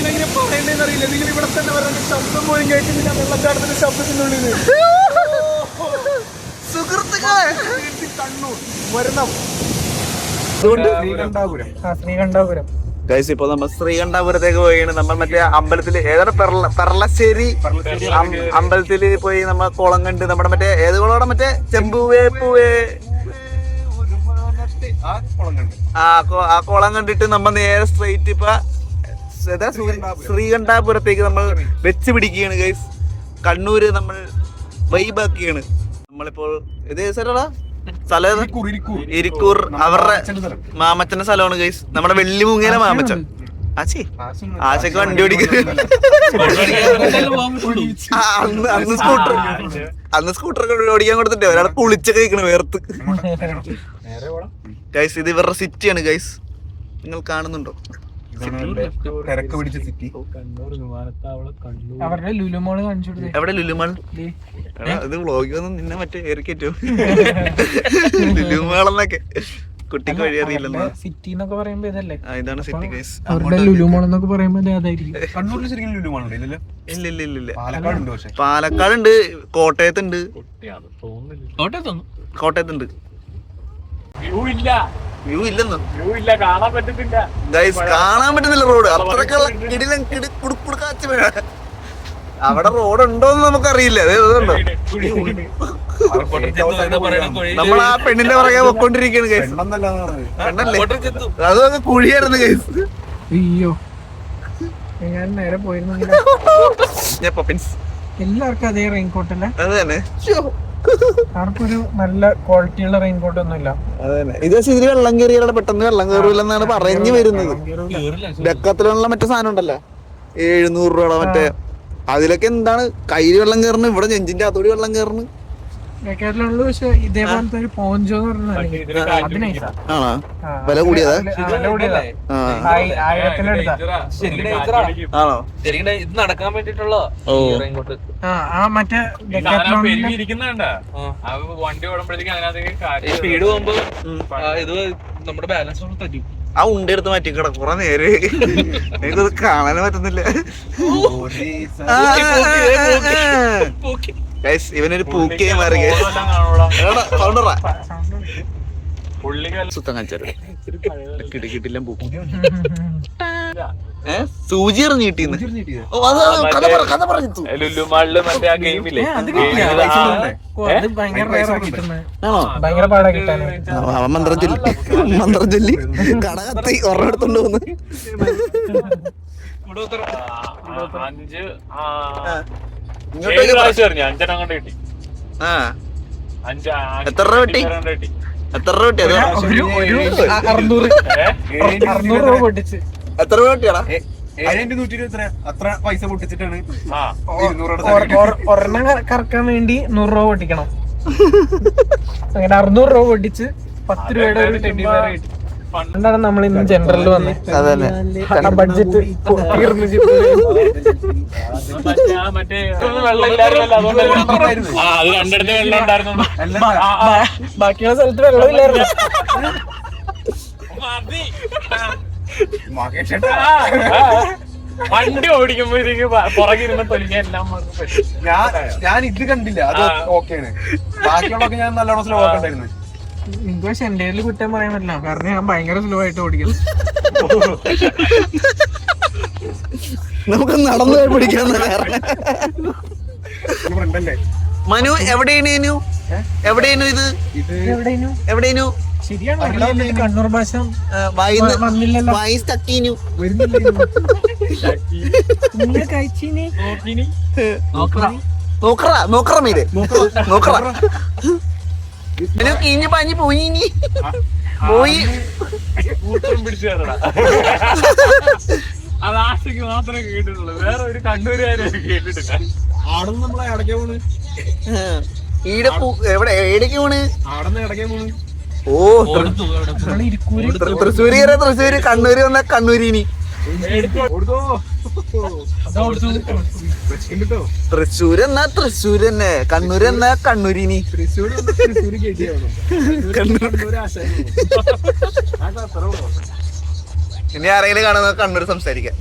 എങ്ങനെ പറയണ്ടെന്ന് അറിയില്ല. നിങ്ങൾ ഇവിടെ തന്നെ വരേണ്ട ശബ്ദം പോലും കേൾക്കുന്നില്ല. വെള്ളച്ചാട്ടത്തിന്റെ ശബ്ദത്തിനുള്ളിൽ സുഹൃത്തുക്കളെ കണ്ണൂർ വരണം. ശ്രീകണ്ഠാപുരം ഗൈസ്. ഇപ്പൊ നമ്മൾ ശ്രീകണ്ഠാപുരത്തേക്ക് പോയാണ്. നമ്മൾ മറ്റേ അമ്പലത്തില് ഏതാണ് പെർളശ്ശേരി അമ്പലത്തില് പോയി നമ്മൾ കുളം കണ്ട്. നമ്മുടെ മറ്റേ ഏത് കുളമാണ്? മറ്റേ ചെമ്പുവേപ്പുവേ ആ കുളം കണ്ടിട്ട് നമ്മ നേരെ സ്ട്രെയിറ്റ് ഇപ്പൊ ശ്രീകണ്ഠാപുരത്തേക്ക് നമ്മൾ വെച്ച് പിടിക്കുകയാണ് ഗൈസ്. കണ്ണൂര് നമ്മൾ വൈബാക്കിയാണ്. നമ്മളിപ്പോൾ ഇത് സ്ഥലമാ സ്ഥലം ഇരിക്കൂർ. അവരുടെ മാമച്ചന്റെ സ്ഥലമാണ് ഗൈസ്. നമ്മുടെ വെള്ളിമുങ്ങയിലെ മാമച്ചൻ. ആശയ്ക്ക് വണ്ടി ഓടിക്കുന്നത് അന്ന് സ്കൂട്ടർ ഓടിക്കാൻ കൊടുത്തിട്ടേ ഒരാളെ കുളിച്ചൊക്കെ കഴിക്കണ വേർത്ത് ഗൈസ്. ഇത് ഇവരുടെ സിറ്റിയാണ് ഗൈസ്. നിങ്ങൾ കാണുന്നുണ്ടോ? തിരക്ക് പിടിച്ച സിറ്റി. എവിടെ ലുലുമാൾ? ഇത് വ്ളോഗ് ഒന്നും നിന്നെ മറ്റേ ഏറിക്കറ്റോ ലുലുമാളെന്നൊക്കെ കുട്ടിക്ക് വഴി അറിയില്ലല്ലോ. സിറ്റി എന്നൊക്കെ പറയുമ്പോ ഇതല്ലേ? ഇതാണ് സിറ്റി ഗൈസ്. ലുലുമാൾ എന്നൊക്കെ പറയുമ്പോ അതായിരിക്കും. കണ്ണൂരിൽ ശരിക്കും ലുലുമാൾ ഇല്ലല്ലോ. ഇല്ല. പാലക്കാടുണ്ട്. പാലക്കാടുണ്ട്, കോട്ടയത്തുണ്ട്. കോട്ടയത്തുണ്ട്. വ്യൂ ഇല്ലെന്നോ? ഗൈസ് കാണാൻ പറ്റുന്നില്ല റോഡ്. അത്രക്കുള്ള കിടിലം കുടുക്കാച്ച അവിടെ റോഡ് ഉണ്ടോന്ന് നമുക്കറിയില്ല. അതുകൊണ്ടോ നമ്മൾ ആ പെണ്ണിന്റെ പുറകെ പൊക്കോണ്ടിരിക്കുകയാണ് ഗൈസ്. പെണ്ണല്ലേ? അതൊക്കെ കുഴിയായിരുന്നു ഗൈസ്. അയ്യോ, ഞാൻ നേരെ പോയിരുന്നെങ്കിൽ. എല്ലാവർക്കും അതേ റെയിൻകോട്ട് അല്ലേ? അത് തന്നെ. ആർക്കൊരു നല്ല ക്വാളിറ്റിയുള്ള റെയിൻകോട്ട് ഒന്നും ഇല്ല. ഇത് ഇതിൽ വെള്ളം കയറിയാലും പെട്ടെന്ന് വെള്ളം കയറൂലെന്നാണ് പറഞ്ഞു വരുന്നത്. ഡെക്കാത്തലുള്ള മറ്റേ സാധനം ഉണ്ടല്ലോ 700 രൂപ മറ്റേ, അതിലൊക്കെ എന്താണ് കയ്യിൽ വെള്ളം കയറുന്നു, ഇവിടെ നെഞ്ചിന്റെ അതോടി വെള്ളം കയറുന്നു. പക്ഷെ ഇതേപോലത്തെ ഒരു പോഞ്ചോ എന്ന് പറഞ്ഞാൽ ആണോ? വില കൂടിയതാ? ആണോ? ഇത് നടക്കാൻ വേണ്ടിട്ടുള്ള മറ്റേ വണ്ടി ഓടുമ്പോഴത്തേക്കും അതിനകത്ത് സ്പീഡ് പോകുമ്പോ ഇത് നമ്മുടെ ബാലൻസ് തരും. ആ ഉണ്ടെടുത്ത് മാറ്റിക്കട കുറെ നേരെ എനിക്കത് കാണാൻ പറ്റുന്നില്ല. ഇവനൊരു പൂക്കേ മാറി സുത്തം കാണിച്ചാൽ കിട്ടില്ല പൂക്കി. സൂചി ഇറങ്ങിട്ടീന്ന് ലുലുമാളില് മറ്റേ ആ ഗെയിമില്ലേ ഭയങ്കര പാടാ കിട്ടാൻ. മന്ത്രം ചൊല്ലി കട കത്തി ഒരെടുത്തോണ്ട് പോന്ന് 5 പ്രാവശ്യം 5 കൊണ്ട് കിട്ടി. എത്ര രൂപ കിട്ടി? എത്ര രൂപ കിട്ടി? 600 രൂപ പൊട്ടിച്ച്. എത്ര രൂപ കിട്ടിയാടാ? 7,120 അത്ര പൈസ പൊട്ടിച്ചിട്ടാണ് ഒരെണ്ണം കറക്കാൻ വേണ്ടി 100 രൂപ പൊട്ടിക്കണം. അങ്ങനെ 600 രൂപ പൊട്ടിച്ച് 10 രൂപയുടെ ഒരു ടെഡി ബെയർ കിട്ടി. പണ്ടാണ് നമ്മൾ ഇന്ന് ജനറലിൽ വന്നത്. ബഡ്ജറ്റ് ബാക്കിയുള്ള സ്ഥലത്ത് വെള്ളമില്ലായിരുന്നു. വണ്ടി ഓടിക്കുമ്പോഴത്തേക്ക് പുറകിരുന്ന് തൊലിക്കാൻ എല്ലാം ഞാൻ ഇത് കണ്ടില്ല. അത് ഓക്കെയാണ്. ബാക്കിയുള്ളതൊക്കെ ഞാൻ നല്ലോണം സ്ലോ ആക്കണ്ടായിരുന്നു. നിങ്ങൾക്ക് പക്ഷെ എന്റെ കയ്യിൽ കുറ്റം പറയാൻ പറ്റില്ല, കാരണം ഞാൻ ഭയങ്കര സ്ലോ ആയിട്ട് ഓടിക്കുന്നു. നമുക്ക് നടന്നു പോയി പിടിക്കാൻ. മനു എവിടെയാണ്? എവിടെയാണ് ഇത്? എവിടെയാണ്? ശരിയാണ്, കണ്ണൂർ ഭാഷ നോക്കറ മീര് നോക്കറ കീഞ്ഞ് പാഞ്ഞ് പോയി പോയി. അത് ആശയ്ക്ക് മാത്രമേ കേട്ടിട്ടുള്ളൂ, വേറെ ഒരു കണ്ണൂരുകാരെ കേട്ടിട്ടില്ല. ആടന്ന് നമ്മളെ ഇടയ്ക്ക് പോണ്. ഈടെ എവിടെ ഏടേക്ക് പോണ്? ആടന്ന് ഇടയ്ക്ക് പോണ്. ഓ തൃശ്ശൂര് കണ്ണൂര് വന്ന കണ്ണൂരിനി. തൃശ്ശൂര് എന്നാ തൃശ്ശൂര് തന്നെ, കണ്ണൂര് എന്നാ കണ്ണൂരിനി. ഇനി ആരെങ്കിലും കാണുന്ന കണ്ണൂര് സംസാരിക്കാം.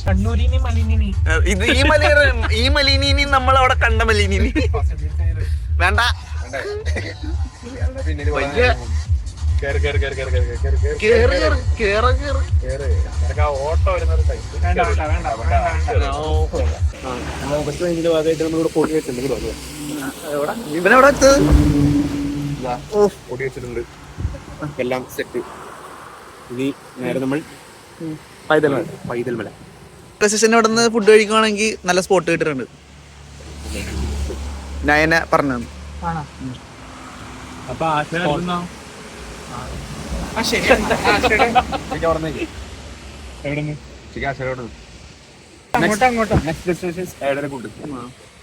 കണ്ണൂരിനി മലിനി ഇത് ഈ മലീനി നമ്മൾ അവിടെ കണ്ട മലീനി വേണ്ട. വലിയ ഓട്ടോ വരുന്ന ഇവനെവിടെ എത്തത്? പൊടി വെച്ചിട്ടുണ്ട്, എല്ലാം സെറ്റ്. ഇനി നേരെ നമ്മൾ പൈതൽമല സ്റ്റേഷൻ്റെ അവിടെ നിന്ന് ഫുഡ് കഴിക്കുവാണെങ്കിൽ നല്ല സ്പോട്ട് കിട്ടിയിട്ടുണ്ട്. നയന പറഞ്ഞു. അപ്പൊ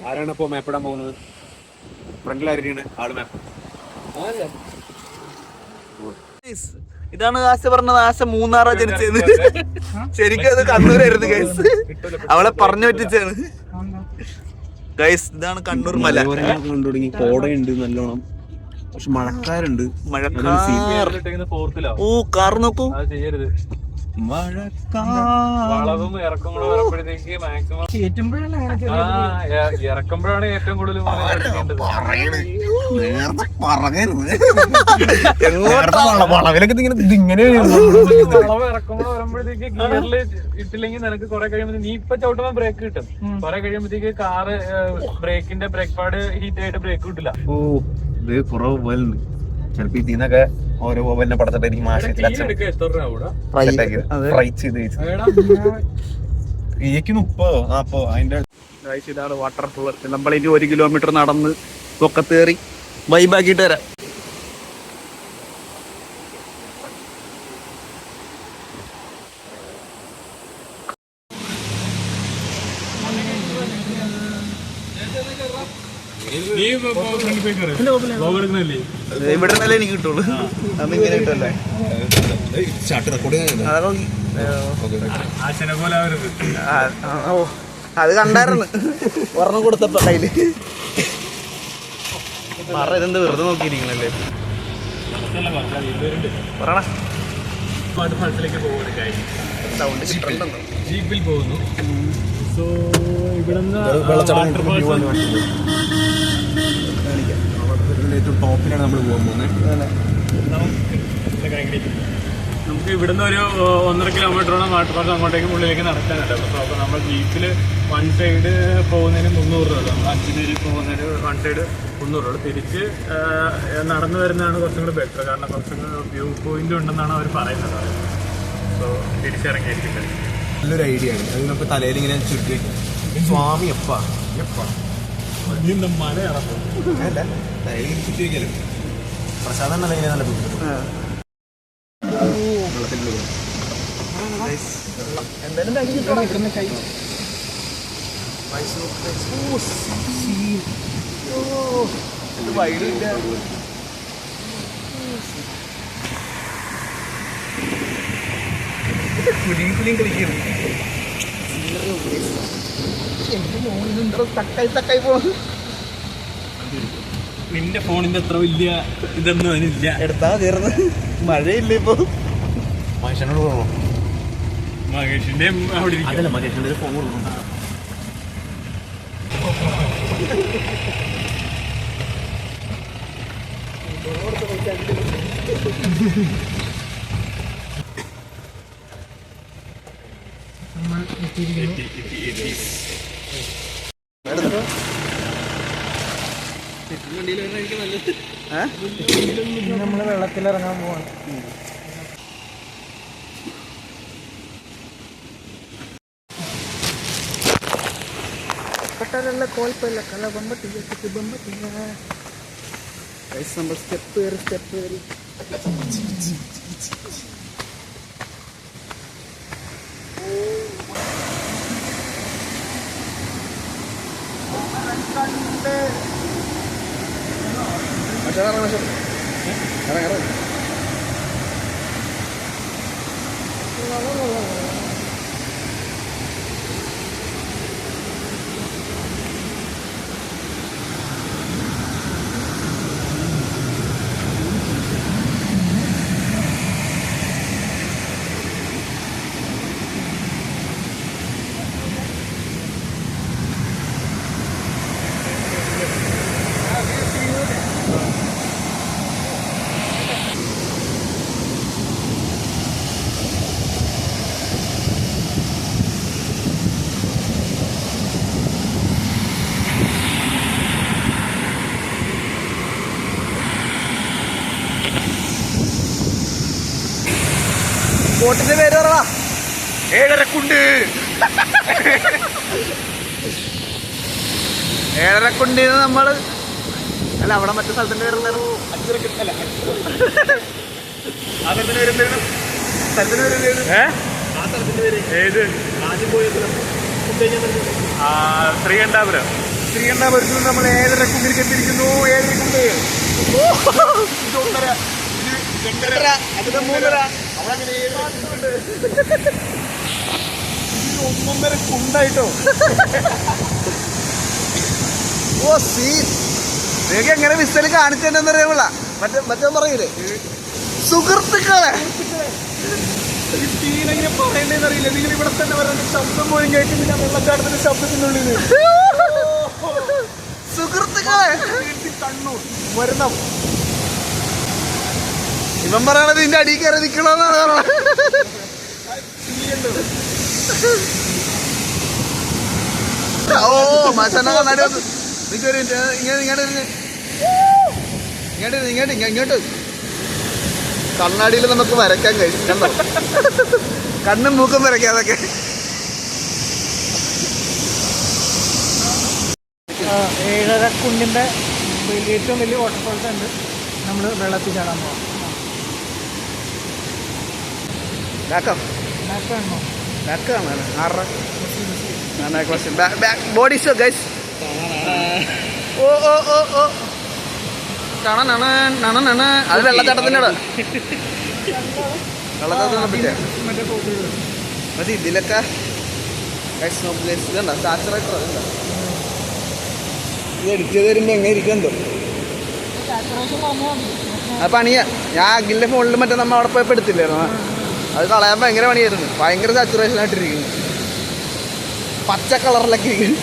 ആരാണ് ഇപ്പൊ മാപ്പിടാൻ പോകുന്നത്? ഫ്രണ്ടിലായിരിക്കാണ് ആള് മാപ്പ്. ഇതാണ് ആശ പറഞ്ഞത്. ആശ മൂന്നാറാ ജനിച്ചത്. ശരിക്കും അത് കണ്ണൂരായിരുന്നു ഗൈസ്. അവളെ പറഞ്ഞു പറ്റിച്ചാണ് ഗൈസ്. ഇതാണ് കണ്ണൂർ മല. കണ്ടു തുടങ്ങി. കോടയുണ്ട് നല്ലോണം, പക്ഷെ മഴക്കാരുണ്ട്. ഓ കാർ നോക്കൂ. ചെയ്യരുത്. വളവും ഇറക്കും കൂടെ വരുമ്പോഴത്തേക്ക് മാക്സിമം ഇറക്കുമ്പോഴാണ് ഏറ്റവും കൂടുതൽ വളവ് ഇറക്കുമ്പോൾ വരുമ്പോഴത്തേക്ക് ഗിയറിൽ ഇട്ടില്ലെങ്കിൽ നിനക്ക് കുറെ കഴിയുമ്പോൾ നീ ഇപ്പൊ ചവിട്ടുമ്പോ ബ്രേക്ക് കിട്ടും. കുറെ കഴിയുമ്പോഴത്തേക്ക് കാറ് ബ്രേക്കിന്റെ ബ്രേക്ക് പാഡ് ഹീറ്റ് ആയിട്ട് ബ്രേക്ക് കിട്ടില്ല. ഓ ഇത് കുറവ് പോലുണ്ട്. ചിലപ്പോ ഇതിന്നൊക്കെ ഓരോ പോവലിനെ പടത്തിട്ട് എനിക്ക് മാസത്തിൽ ഫ്രൈ ചെയ്ത് ഈക്ക് 30-40 അതിന്റെ. ഇതാണ് വാട്ടർഫോൾ. നമ്മളിനി 1 കിലോമീറ്റർ നടന്ന് പൊക്കത്തേറി വൈബാക്കിയിട്ട് വരാം. ഇവിടെ നിന്നല്ലേ എനിക്ക് കിട്ടുള്ളൂ. അതിങ്ങനെ കിട്ടുമല്ലേ? ഓ അത് കണ്ടായിരുന്നു ഒരെണ്ണം കൊടുത്തപ്പോ കയ്യില്. പറ ഇതെന്ത് വെറുതെ നോക്കിയിരിക്കണല്ലേ? പറയണ സൗണ്ട് കിട്ടണ്ടോ? ജീപ്പിൽ പോകുന്നു. സോ ഇവിടുന്ന് ഏറ്റവും ടോപ്പിലാണ് നമ്മൾ പോകാൻ പോകുന്നത്. നമുക്ക് ഇവിടുന്ന് ഒരു 1.5 കിലോമീറ്ററോളം വാട്ടർഫാൾസ് അങ്ങോട്ടേക്ക് ഉള്ളിലേക്ക് നടക്കാനുണ്ട്. അപ്പോൾ നമ്മൾ ജീപ്പിൽ വൺ സൈഡ് പോകുന്നതിന് 300 രൂപ, 5 പേര് പോകുന്നതിന് വൺ സൈഡ് 300 രൂപ. തിരിച്ച് നടന്നു വരുന്നതാണ് കുറച്ചും കൂടി ബെറ്റർ. കാരണം കുറച്ചും കൂടി വ്യൂ പോയിന്റ് ഉണ്ടെന്നാണ് അവർ പറയുന്നത്. സോ തിരിച്ചിറങ്ങിയിരിക്കുന്നത് നല്ലൊരു ഐഡിയ ആണ്. അത് നമുക്ക് തലയിൽ ഇങ്ങനെ ചുറ്റി സ്വാമി എപ്പാ മലയാണ് അല്ല തലയിൽ ചുറ്റി വയ്ക്കലും പ്രസാദം നല്ല ഇങ്ങനെ നല്ല നിന്റെ ഫോണിന്റെ അത്ര വലിയ ഇതൊന്നും അതിനില്ല. എടുത്താ തീർന്ന്. മഴയില്ല ഇപ്പൊ. മനുഷ്യനോട് പോകണോ? മഹേഷിന്റെ അവിടെ അതല്ല മഹേഷിന്റെ ഫോൺ കൊടുക്കണം. നമ്മള് വെള്ളത്തിലിറങ്ങാൻ പോവാണ്. കട്ടാലല്ല കോൽപ്പല്ല കല ബമ്പട്ടിയ നമ്മൾ സ്റ്റെപ്പ് കയറി സ്പോട്ടിന്റെ പേര് പറ. ഏഴരക്കുണ്ട്. ഏഴരക്കുണ്ടിന്ന് നമ്മള് അല്ല അവിടെ മറ്റേ സ്ഥലത്തിന്റെ പേര് എന്തായിരുന്നു? ഏത് ശ്രീകണ്ഠാപുരം. ശ്രീകണ്ഠാപുരത്ത് നമ്മൾ ഏഴരക്കുണ്ടിലേക്ക് എത്തിയിരിക്കുന്നു. ഏഴരക്കുണ്ട്. ഇത് 1.5, ഇത് 2.5, അതിന് 3.5. അവിടെ 1.5 കുണ്ടായിട്ടോ. ഓ സീൻ. നിങ്ങൾക്ക് എങ്ങനെ വിസല് കാണിച്ചെന്ന് അറിയാമുള്ള മറ്റേ പറയൂലേ സുഹൃത്തുക്കളെ. ഈ സീൻ എങ്ങനെ പറയണ്ടേന്ന് അറിയില്ല. നിങ്ങൾ ഇവിടെ തന്നെ വരേണ്ട ശബ്ദം പോലും കേൾക്കുന്നില്ല. വെള്ളച്ചാട്ടത്തിന്റെ ശബ്ദത്തിനുള്ളിൽ സുഹൃത്തുക്കളെ കണ്ണൂർ വരണം. ഇവൻ പറയണത് ഇതിന്റെ അടിയിൽ കയറി നിക്കണമെന്നാണ് പറയണത്. ഓ മസന കണ്ണാടി വന്നു. ഇങ്ങോട്ട് കണ്ണാടിയിൽ നമുക്ക് വരയ്ക്കാൻ കഴിയും. കണ്ടോ, കണ്ണും മൂക്കും വരയ്ക്കാം. അതൊക്കെ ഏഴരക്കുണ്ടിന്റെ ഏറ്റവും വലിയ വാട്ടർഫോൾസ് ഉണ്ട്. നമ്മൾ വെള്ളത്തിൽ ചാടാൻ പോവാം. Body show guys. ഓ ഓ ഓ ഓ അത് വെള്ളച്ചാട്ടത്തിന്റെ അവിടെ വെള്ളച്ചാട്ടത്തിനെ മറ്റേ ഇതിലൊക്കെ ഇതുണ്ടോ സാച്ചുറേറ്റർ. ഇത് എഡിറ്റ് ചെയ്ത് വരുമ്പോ എങ്ങനെ ഇരിക്കണ്ടോ അത് പണിയാ. ഞാൻ അഖിലിന്റെ ഫോണിൽ മറ്റേ നമ്മൾ അവിടെ പോയപ്പോ എടുത്തില്ലായിരുന്നു. അത് കളയാൻ ഭയങ്കര പണിയായിരുന്നു. ഭയങ്കര സാച്ചുറേഷൻ ആയിട്ടിരിക്കുന്നു. പച്ച കളറിലൊക്കെ ഇരിക്കുന്നു.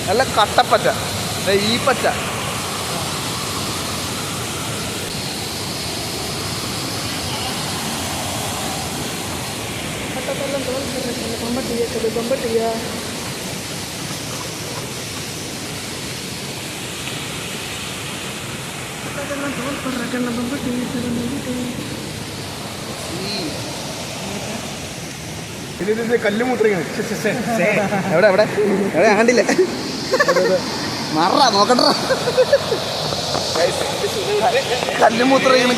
നല്ല കട്ടപ്പച്ച. ഈ പച്ച കല്ലുമുദ്രയാണ്. എവിടെ എവിടെ എവിടെ കണ്ടില്ല. മറ നോക്കട്ടെ. കല്ലുമൂത്രയാണ്.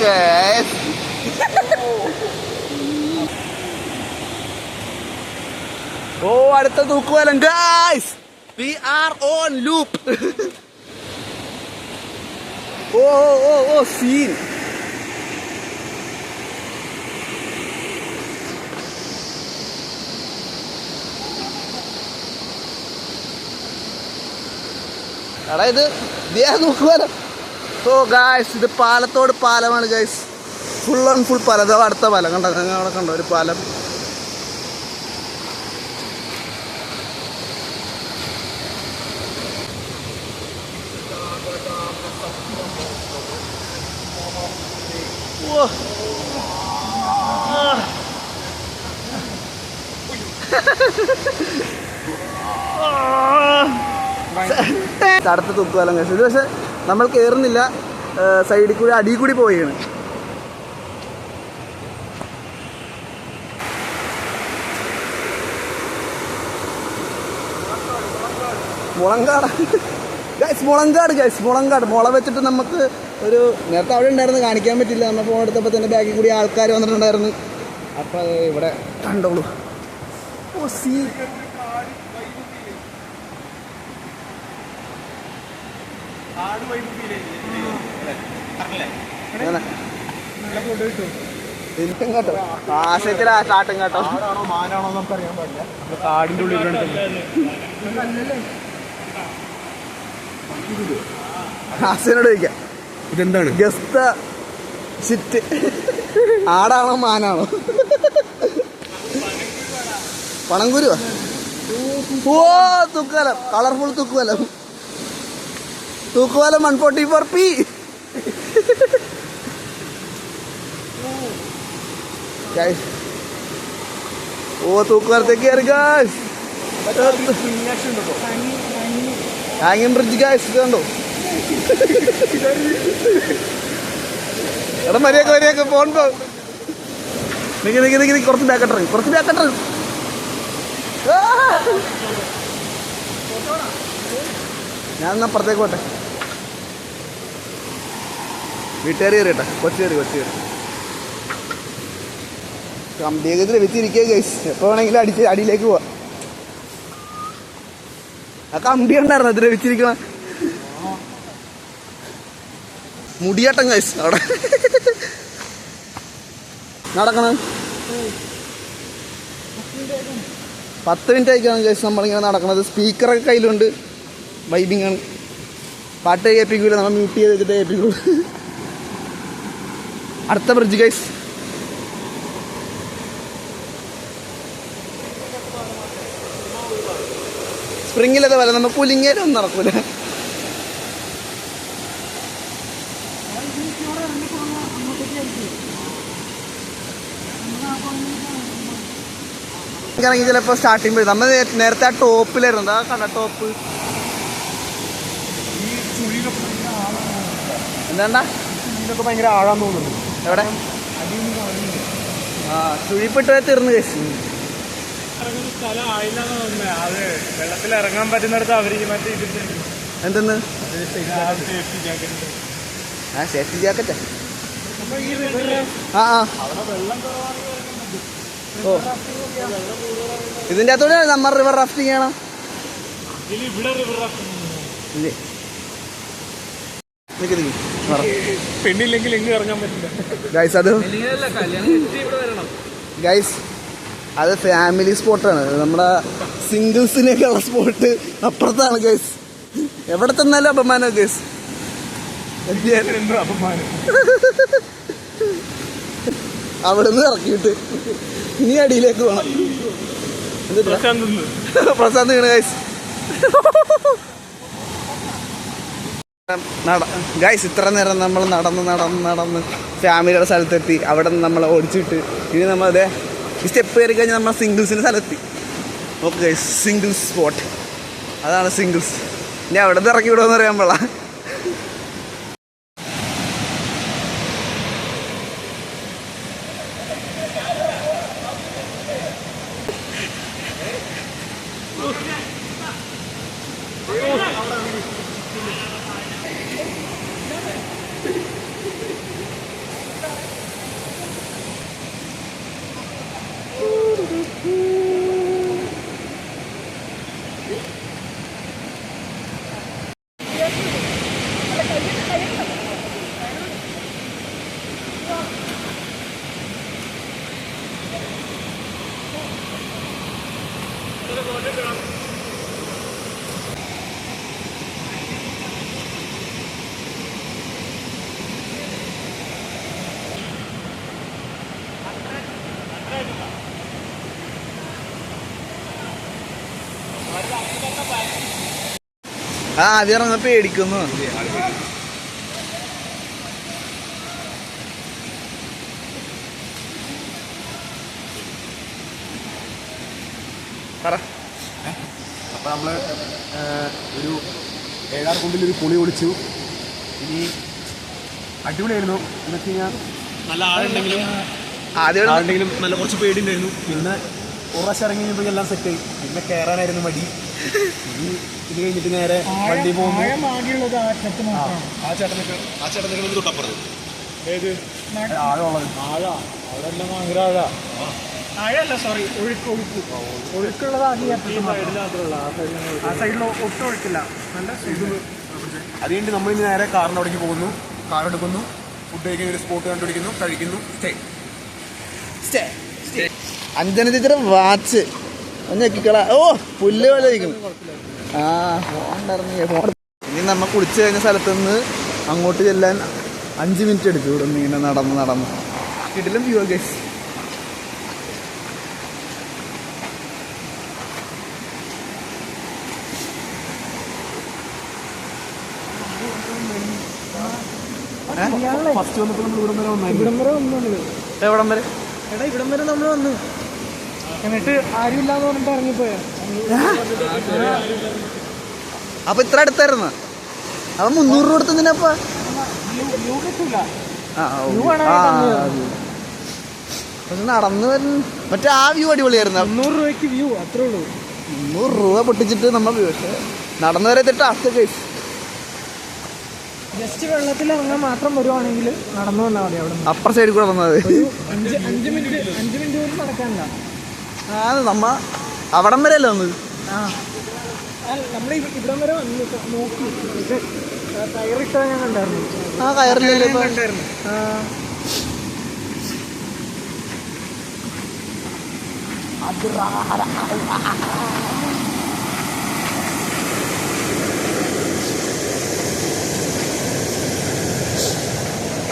ഓ അടുത്ത തൂക്കുവാലം guys. We are on loop. ഓ ഓ ഓ സീൻ. എടാ ഇത് തൂക്കുവാലം. ഓ ഗായ്സ് ഇത് പാലത്തോട് പാലമാണ് ഗൈസ്. ഫുൾ ഓൺ ഫുൾ പാലം. അതോ അടുത്ത പാലം കണ്ടോ, അവിടെ കണ്ടോ ഒരു പാലം. അടുത്ത തൂക്കുവാലം ഗൈസ്. ഇത് പക്ഷെ നമ്മൾ കയറുന്നില്ല. സൈഡിൽ കൂടി അടിയിൽ കൂടി പോവുകയാണ്. മുളങ്കാട് ഗൈസ്. മുളങ്കാട് ഗൈസ്. മുളങ്കാട് മുള വെച്ചിട്ട് നമുക്ക് ഒരു നേരത്തെ അവിടെ ഉണ്ടായിരുന്നു, കാണിക്കാൻ പറ്റില്ല. നമ്മൾ ഫോൺ എടുത്തപ്പോൾ തന്നെ ബാക്കിൽ കൂടി ആൾക്കാർ വന്നിട്ടുണ്ടായിരുന്നു. അപ്പോൾ അത് ഇവിടെ കണ്ടോളൂ. ഓ സീ. എനിക്കും കേട്ടോ ആശയത്തിലാ ചാട്ടും കേട്ടോ. മാനാണോ നമുക്ക് അറിയാൻ പാടില്ല. കാടിന്റെ ഉള്ളിൽ ആശയനോട് ചോദിക്കാം ഇതെന്താണ് ഗസ്ത ഷിറ്റ്. ആടാണോ മാനാണോ? പണങ്കുരുവാ. ഓ തൂക്കുവാലം. കളർഫുൾ തൂക്കുവാലം. തൂക്കുവാലം 144p. ഓ തൂക്കുവാലത്തേക്ക് കയറി ഗായ്സ്. ഹാങ്ങിങ് ബ്രിഡ്ജ് ഗായ്സ്. ഇത് കണ്ടോ എടാ മര്യാദ മര്യാദ ഫോൺ കുറച്ച് ബാക്കട്ടറിങ് ഞാൻ എന്നാ അപ്പുറത്തേക്ക് പോട്ടെ. വീട്ടുകാർ കയറിയട്ടെ. കൊച്ചു കയറി കമ്പിയൊക്കെ വെച്ചിരിക്കുക ഗൈസ്. എപ്പോൾ വേണമെങ്കിലും അടിയിലേക്ക് പോവാം. ആ കമ്പി ഉണ്ടായിരുന്നു അതിൽ വെച്ചിരിക്കണ മുടിയാട്ടം ഗൈസ്. അവിടെ നടക്കണം 10 മിനിറ്റ് ആയിക്കാണ് ഗൈസ് നമ്മളിങ്ങനെ നടക്കണത്. സ്പീക്കറൊക്കെ കയ്യിലുണ്ട്. വൈബിങ് ആണ്. പാട്ട് കേൾപ്പിക്കൂല, നമ്മൾ മ്യൂട്ട് ചെയ്ത് വെച്ചിട്ട് കേൾപ്പിക്കൂ. അടുത്ത ബ്രിഡ്ജ് ഗൈസ്. സ്പ്രിങ്ങിലത് പോലെ നമ്മൾ പുലിങ്ങേലൊന്നും നടക്കൂല. ഇറങ്ങി ചിലപ്പോൾ സ്റ്റാർട്ടിങ് പോയി. നമ്മൾ നേരത്തെ ആ ടോപ്പിലായിരുന്നു. ആ കണ്ട ടോപ്പ് എന്താണ്ടാ ഇതൊക്കെ ഭയങ്കര ആഴാൻ തോന്നുന്നു. എവിടെ? ആ ചുഴിപ്പെട്ട് തീർന്നു കഴിച്ചു. സ്ഥലം ആയില്ലെന്ന് തോന്നുന്നത്. അത് വെള്ളത്തിൽ ഇറങ്ങാൻ പറ്റുന്നിടത്ത് അവർക്ക് മറ്റേ എന്തെന്ന് സേഫ്റ്റി ജാക്കറ്റ്. ആ സേഫ്റ്റി ജാക്കറ്റാ. ആ ഓ ഇതിൻ്റെ അകത്തൂടെ നമ്മൾ റിവർ റാഫ്റ്റിംഗ് ചെയ്യണം. ഇവിടെ റിവർ റാഫ്റ്റിംഗ് ഇല്ലേ? പെണ്ണില്ലെങ്കിൽ എങ്ങും ഇറങ്ങാൻ പറ്റില്ല ഗൈസ്. അത് ഗൈസ് അത് ഫാമിലി സ്പോട്ടാണ്. നമ്മുടെ സിംഗിൾസിനൊക്കെയുള്ള സ്പോട്ട് അപ്പുറത്താണ് ഗൈസ്. എവിടെ തന്നാലും അപമാനം ഗൈസ്. അവിടെ നിന്ന് ഇറക്കിയിട്ട് ഇനി അടിയിലേക്ക് പോകണം. പ്രശാന്ത് വീണ് ഗൈസ്. ഗൈസ് ഇത്ര നേരം നമ്മൾ നടന്ന് ഫാമിലിയുടെ സ്ഥലത്തെത്തി. അവിടെ നിന്ന് നമ്മളെ ഓടിച്ചിട്ട് ഇനി നമ്മൾ അതെ ഈ സ്റ്റെപ്പ് കയറി കഴിഞ്ഞാൽ നമ്മൾ സിംഗിൾസിൻ്റെ സ്ഥലത്തെത്തി. ഓക്കെ ഗൈസ്, സിംഗിൾസ് സ്പോട്ട് അതാണ് സിംഗിൾസ്. ഇനി അവിടെ നിന്ന് ഇറക്കി വിടുമെന്ന് അറിയാൻ പാടില്ല. ആ ആദ്യം ഇറങ്ങാൻ പേടിക്കുന്നു. അപ്പോൾ നമ്മൾ ഒരു 7-6 കുണ്ടിലൊരു പുളി ഒളിച്ചു. ഇനി അടിപൊളിയായിരുന്നു. എന്ന് വെച്ച് കഴിഞ്ഞാൽ നല്ല ആളുണ്ടെങ്കിലും ആളുണ്ടെങ്കിലും നല്ല കുറച്ച് പേടിയുണ്ടായിരുന്നു. പിന്നെ ഒരു പ്രാവശ്യം ഇറങ്ങി കഴിഞ്ഞപ്പോൾ എല്ലാം സെറ്റായി. പിന്നെ കയറാനായിരുന്നു മടി. ഇത് കഴിഞ്ഞിട്ട് നേരെ വണ്ടി പോകുന്നു. ആ ചേട്ടനൊക്കെ തൊട്ടപ്പുറത്ത് ഏത് ആഴമുള്ളത്. അവിടെ എല്ലാം ഭയങ്കര ആഴല്ല, സോറി, ഒഴുക്കുള്ളത് ആ സൈഡിൽ ഒട്ടും ഒഴുക്കില്ല. നല്ല അത് കഴിഞ്ഞിട്ട് നമ്മളിനി നേരെ കാറിൻ്റെ അവിടേക്ക് പോകുന്നു. കാറെടുക്കുന്നു, ഫുഡ് കഴിക്കുന്ന ഒരു സ്പോട്ട് കണ്ടുപിടിക്കുന്നു, കഴിക്കുന്നു, സ്റ്റേ. അഞ്ജന ടീച്ചറെ വാച്ച് ഒന്നൊക്കിക്കള. ഓ പുല്ല് പോലെ ഇരിക്കുന്നു. ആ ഫോൺ. ഇനി നമ്മൾ കുളിച്ച് കഴിഞ്ഞ സ്ഥലത്ത് നിന്ന് അങ്ങോട്ട് ചെല്ലാൻ 5 മിനിറ്റ് എടുത്തു. ഇവിടെ നിന്ന് ഇങ്ങനെ നടന്ന് കിട്ടില്ല വ്യൂ ഗൈസ്. ഫസ്റ്റ് വന്നപ്പോൾ നമ്മൾ ഇവിടം വരെ വന്നു. എവിടം വരെ? എടാ ഇവിടം വരെ നമ്മൾ വന്നു. എന്നിട്ട് ആരും ഇല്ലാന്ന് പറഞ്ഞിട്ട് ഇറങ്ങിപ്പോയാ. അപ്പൊ ഇത്ര അടുത്തായിരുന്നു. അപ്പൊ 300 രൂപ കൊടുത്തതിനപ്പ പക്ഷെ നടന്നു വരുന്ന മറ്റേ ആ വ്യൂ അടിപൊളിയായിരുന്നു. 300 രൂപയ്ക്ക് വ്യൂ അത്രേ ഉള്ളൂ. 300 രൂപ പൊട്ടിച്ചിട്ട് നമ്മൾ പക്ഷേ നടന്നു വരെ ടാസ്ക് കേസ്. ജസ്റ്റ് വെള്ളത്തിൽ ഇറങ്ങാൻ മാത്രം വരുവാണെങ്കിൽ നടന്നു വന്നാൽ മതി. അവിടെ അപ്പുറ സൈഡിൽ കൂടെ വന്നത് 5 മിനിറ്റ് പോലും നടക്കാനില്ല. നമ്മ അവിടം വരെ അല്ലേ വന്നത്. നമ്മൾ ഇവിടം വരെ വന്ന് നോക്കി കയറിട്ടോ ഞാൻ കണ്ടായിരുന്നു. കയറില്ലല്ലോ കണ്ടായിരുന്നു.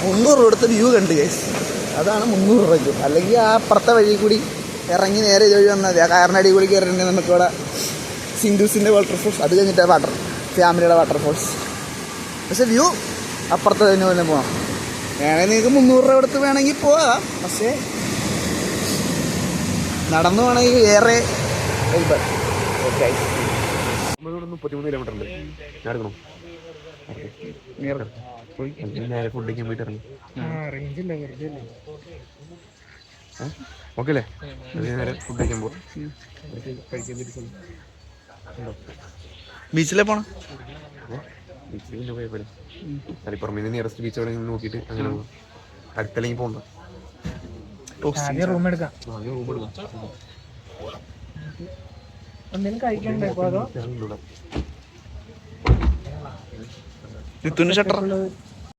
$300 കൊടുത്ത വ്യൂ കണ്ട് കേസ്. അതാണ് 300 രൂപയ്ക്ക്. അല്ലെങ്കിൽ ആ അപ്പുറത്തെ വഴി കൂടി ഇറങ്ങി നേരെ ഇത് വഴി വന്നാൽ മതി. ആ കാറിനടി കൂടി കയറിയിട്ടുണ്ടെങ്കിൽ നമുക്കിവിടെ സിന്ധൂസിൻ്റെ വാട്ടർഫോൾസ്, അത് കഴിഞ്ഞിട്ട് ഫാമിലിയുടെ വാട്ടർഫോൾസ്. പക്ഷെ വ്യൂ അപ്പുറത്തെ തന്നെ തന്നെ പോകാം. വേണമെങ്കിൽ നിങ്ങൾക്ക് 300 രൂപ കൊടുത്ത് വേണമെങ്കിൽ പോവാം. പക്ഷേ നടന്നു വേണമെങ്കിൽ വേറെ 33 കിലോമീറ്റർ ഉണ്ട്. ഞാൻ എടുക്കണോ? നേരെ ഫുഡ് കഴിക്കാൻ പോയിട്ട് ഇറങ്ങി. ഓക്കെ അല്ലേ? നേരെ ഫുഡ് കഴിക്കാൻ പോകും. ബീച്ചിലെ പോണം. ബീച്ചിൽ പിന്നെ പോയപ്പോലെ പുറമേ നിയറസ്റ്റ് ബീച്ച് എവിടെ നോക്കിയിട്ട് അങ്ങനെ പോകാം. അടുത്തല്ലെങ്കിൽ പോകണ്ട. റൂം എടുക്കാം. റൂം എടുക്കാം. എന്തെങ്കിലും കഴിക്കണ്ടേ? ഷട്ടർ